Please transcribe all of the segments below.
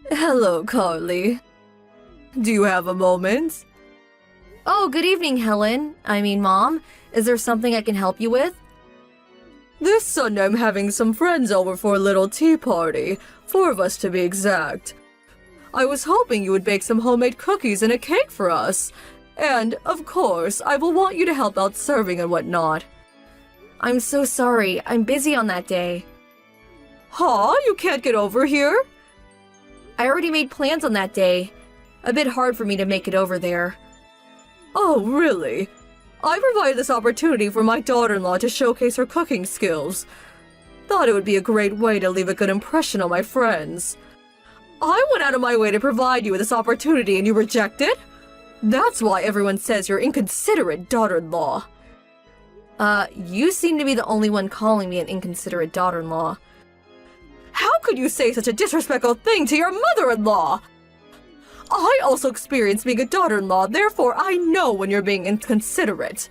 Hello, Carly. Do you have a moment? Oh, good evening, Helen. Mom. Is there something I can help you with? This Sunday I'm having some friends over for a little tea party, 4 of us to be exact. I was hoping you would bake some homemade cookies and a cake for us. And, of course, I will want you to help out serving and whatnot. I'm so sorry. I'm busy on that day. Huh? You can't get over here? I already made plans on that day. A bit hard for me to make it over there. Oh, really? I provided this opportunity for my daughter-in-law to showcase her cooking skills. Thought it would be a great way to leave a good impression on my friends. I went out of my way to provide you with this opportunity and you reject it? That's why everyone says you're inconsiderate daughter-in-law. You seem to be the only one calling me an inconsiderate daughter-in-law. How could you say such a disrespectful thing to your mother-in-law? I also experienced being a daughter-in-law, therefore I know when you're being inconsiderate.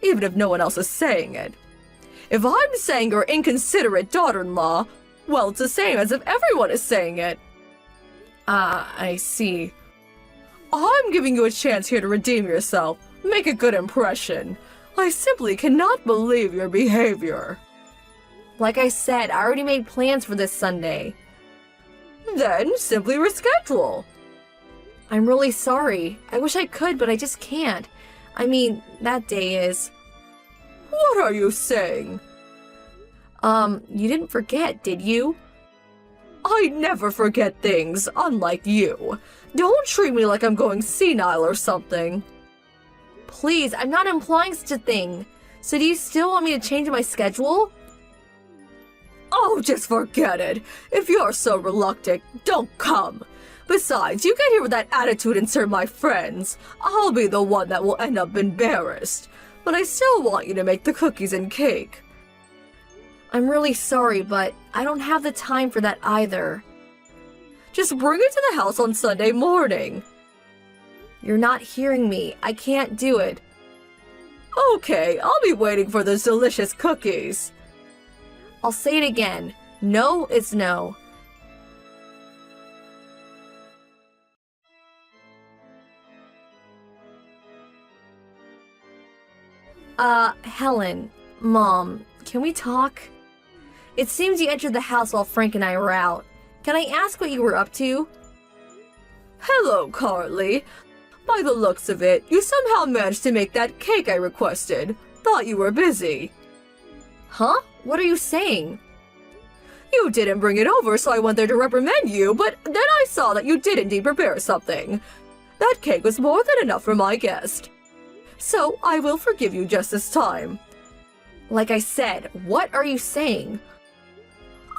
Even if no one else is saying it. If I'm saying you're inconsiderate daughter-in-law, well, it's the same as if everyone is saying it. I see. I'm giving you a chance here to redeem yourself. Make a good impression. I simply cannot believe your behavior. Like I said, I already made plans for this Sunday. Then simply reschedule. I'm really sorry. I wish I could, but I just can't. That day is... What are you saying? You didn't forget, did you? I never forget things, unlike you. Don't treat me like I'm going senile or something. Please, I'm not implying such a thing. So do you still want me to change my schedule? Oh, just forget it. If you're so reluctant, don't come. Besides, you get here with that attitude and serve my friends. I'll be the one that will end up embarrassed. But I still want you to make the cookies and cake. I'm really sorry, but I don't have the time for that either. Just bring it to the house on Sunday morning. You're not hearing me. I can't do it. Okay, I'll be waiting for those delicious cookies. I'll say it again. No is no. Helen, Mom, can we talk? It seems you entered the house while Frank and I were out. Can I ask what you were up to? Hello, Carly. By the looks of it, you somehow managed to make that cake I requested. Thought you were busy. Huh? What are you saying? You didn't bring it over, so I went there to reprimand you, but then I saw that you did indeed prepare something. That cake was more than enough for my guest. So I will forgive you just this time. Like I said, what are you saying?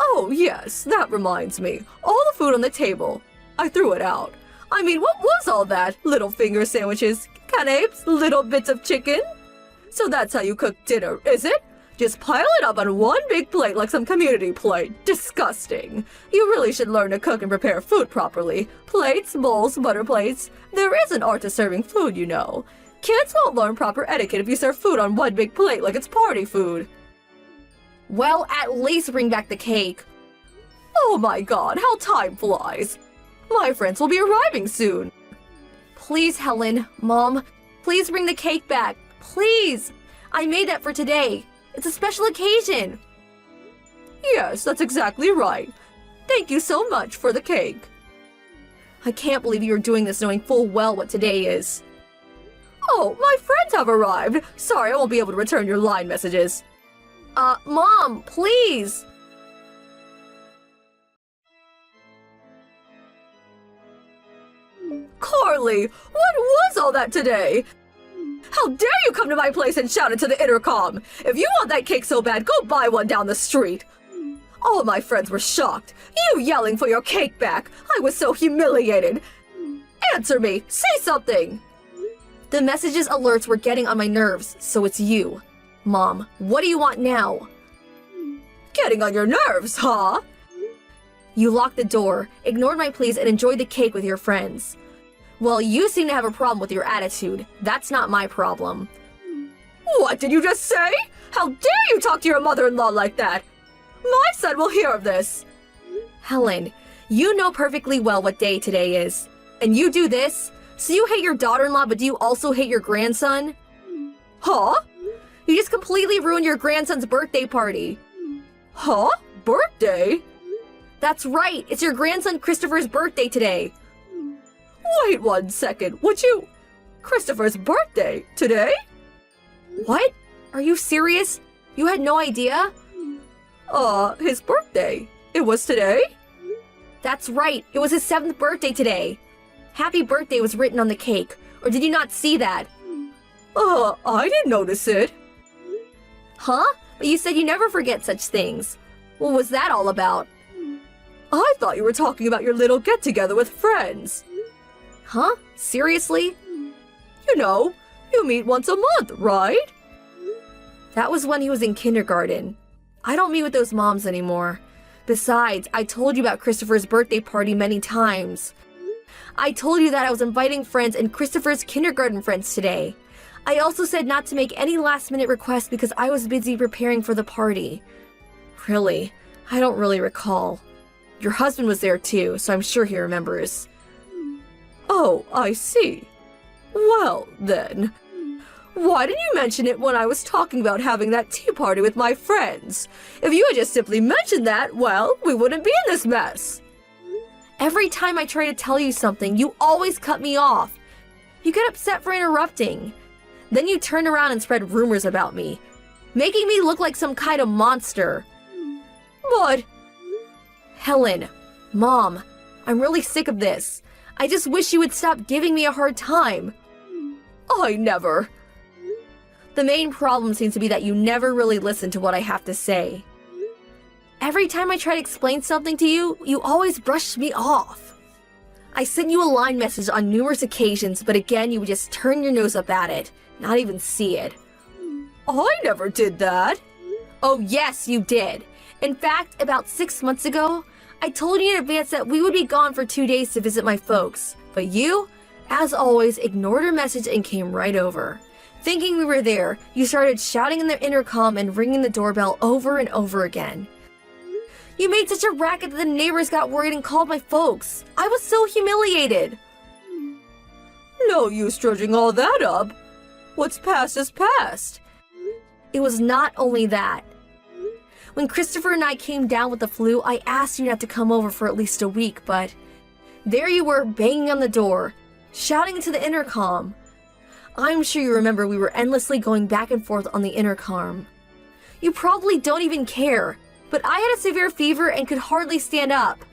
Oh, yes, that reminds me. All the food on the table. I threw it out. What was all that? Little finger sandwiches, canapes, little bits of chicken? So that's how you cook dinner, is it? Just pile it up on one big plate like some community plate. Disgusting. You really should learn to cook and prepare food properly. Plates, bowls, butter plates. There is an art to serving food, you know. Kids won't learn proper etiquette if you serve food on one big plate like it's party food. Well, at least bring back the cake. Oh my god, how time flies. My friends will be arriving soon. Please, Helen, Mom, please bring the cake back. Please. I made that for today. It's a special occasion. Yes, that's exactly right. Thank you so much for the cake. I can't believe you're doing this knowing full well what today is. Oh, my friends have arrived. Sorry, I won't be able to return your line messages. Mom, please. Carly, what was all that today? How dare you come to my place and shout into the intercom? If you want that cake so bad, go buy one down the street. All my friends were shocked. You yelling for your cake back. I was so humiliated. Answer me. Say something. The messages alerts were getting on my nerves, so it's you. Mom, what do you want now? Getting on your nerves, huh? You locked the door, ignored my pleas, and enjoyed the cake with your friends. Well, you seem to have a problem with your attitude. That's not my problem. What did you just say? How dare you talk to your mother-in-law like that? My son will hear of this. Helen, You know perfectly well what day today is. And you do this? So you hate your daughter-in-law, but do you also hate your grandson? Huh? You just completely ruined your grandson's birthday party. Huh? Birthday? That's right, it's your grandson Christopher's birthday today. Wait 1 second, would you... Christopher's birthday? Today? What? Are you serious? You had no idea? His birthday. It was today? That's right, it was his 7th birthday today. Happy birthday was written on the cake, or did you not see that? I didn't notice it. Huh? But you said you never forget such things. What was that all about? I thought you were talking about your little get-together with friends. Huh? Seriously? You know, you meet once a month, right? That was when he was in kindergarten. I don't meet with those moms anymore. Besides, I told you about Christopher's birthday party many times. I told you that I was inviting friends and Christopher's kindergarten friends today. I also said not to make any last-minute requests because I was busy preparing for the party. Really, I don't really recall. Your husband was there too, so I'm sure he remembers. Oh, I see. Well, then. Why didn't you mention it when I was talking about having that tea party with my friends? If you had just simply mentioned that, well, we wouldn't be in this mess. Every time I try to tell you something, you always cut me off. You get upset for interrupting. Then you turn around and spread rumors about me, making me look like some kind of monster. What? Helen, Mom, I'm really sick of this. I just wish you would stop giving me a hard time. I never. The main problem seems to be that you never really listen to what I have to say. Every time I try to explain something to you, you always brush me off. I sent you a line message on numerous occasions, but again, you would just turn your nose up at it, not even see it. I never did that. Oh yes, you did. In fact, about 6 months ago, I told you in advance that we would be gone for 2 days to visit my folks, but you, as always, ignored her message and came right over. Thinking we were there, you started shouting in the intercom and ringing the doorbell over and over again. You made such a racket that the neighbors got worried and called my folks. I was so humiliated. No use dredging all that up. What's past is past. It was not only that. When Christopher and I came down with the flu, I asked you not to come over for at least a week, but there you were banging on the door, shouting into the intercom. I'm sure you remember we were endlessly going back and forth on the intercom. You probably don't even care, but I had a severe fever and could hardly stand up.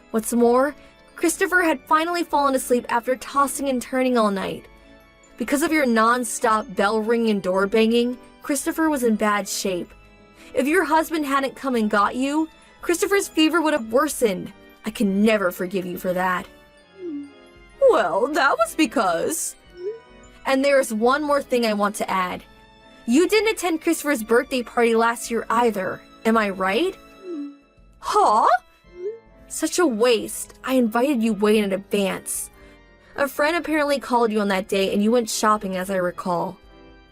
What's more, Christopher had finally fallen asleep after tossing and turning all night. Because of your non-stop bell ringing and door banging, Christopher was in bad shape. If your husband hadn't come and got you, Christopher's fever would have worsened. I can never forgive you for that. Well, that was because... And there's one more thing I want to add. You didn't attend Christopher's birthday party last year either, am I right? Huh? Such a waste. I invited you way in advance. A friend apparently called you on that day and you went shopping as I recall.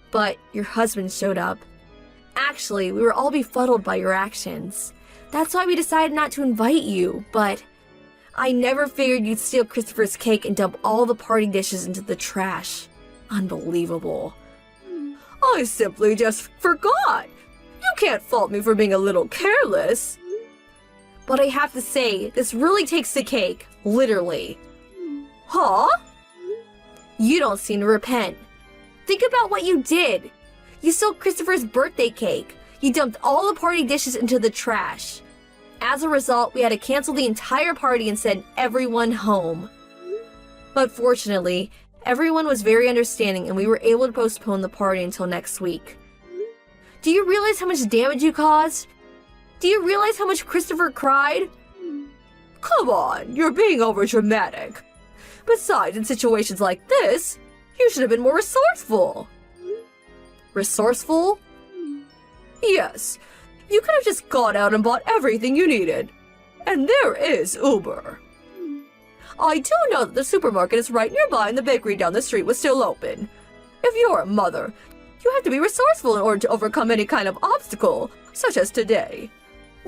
But your husband showed up. Actually, we were all befuddled by your actions. That's why we decided not to invite you, but I never figured you'd steal Christopher's cake and dump all the party dishes into the trash. Unbelievable. I simply just forgot. You can't fault me for being a little careless. But I have to say, this really takes the cake, literally. Huh? You don't seem to repent. Think about what you did. You stole Christopher's birthday cake. You dumped all the party dishes into the trash. As a result, we had to cancel the entire party and send everyone home. But fortunately, everyone was very understanding and we were able to postpone the party until next week. Do you realize how much damage you caused? Do you realize how much Christopher cried? Come on, you're being overdramatic. Besides, in situations like this, you should have been more resourceful. Resourceful? Yes, you could have just gone out and bought everything you needed. And there is Uber. I do know that the supermarket is right nearby and the bakery down the street was still open. If you're a mother, you have to be resourceful in order to overcome any kind of obstacle, such as today.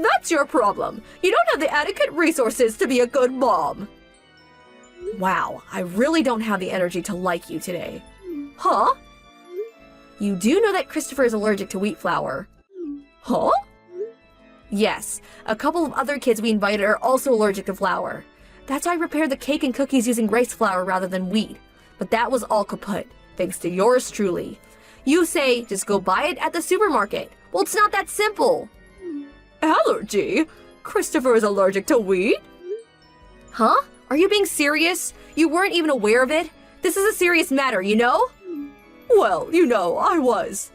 That's your problem. You don't have the adequate resources to be a good mom. Wow, I really don't have the energy to like you today. Huh? You do know that Christopher is allergic to wheat flour. Huh? Yes, a couple of other kids we invited are also allergic to flour. That's why I prepared the cake and cookies using rice flour rather than wheat. But that was all kaput, thanks to yours truly. You say, just go buy it at the supermarket. Well, it's not that simple. Allergy? Christopher is allergic to wheat? Huh? Are you being serious? You weren't even aware of it? This is a serious matter, you know? Well, I was.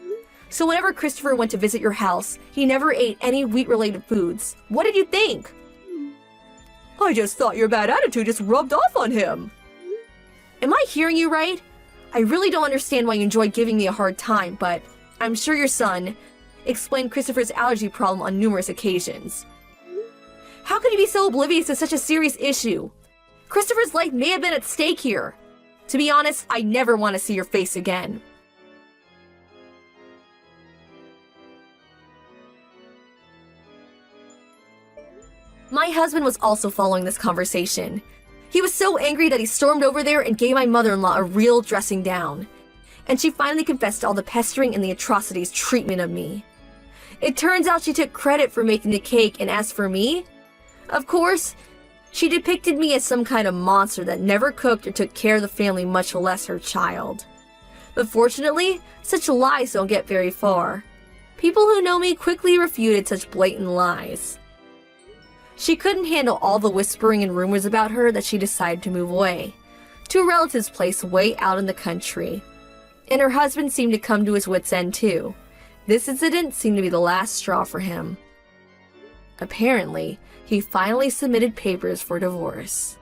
So whenever Christopher went to visit your house, he never ate any wheat-related foods. What did you think? I just thought your bad attitude just rubbed off on him. Am I hearing you right? I really don't understand why you enjoy giving me a hard time, but I'm sure your son explained Christopher's allergy problem on numerous occasions. How could you be so oblivious to such a serious issue? Christopher's life may have been at stake here. To be honest, I never want to see your face again. My husband was also following this conversation. He was so angry that he stormed over there and gave my mother-in-law a real dressing down. And she finally confessed to all the pestering and the atrocities treatment of me. It turns out she took credit for making the cake, and as for me, of course, she depicted me as some kind of monster that never cooked or took care of the family, much less her child. But fortunately, such lies don't get very far. People who know me quickly refuted such blatant lies. She couldn't handle all the whispering and rumors about her that she decided to move away, to a relative's place way out in the country. And her husband seemed to come to his wits' end too. This incident seemed to be the last straw for him. Apparently, he finally submitted papers for divorce.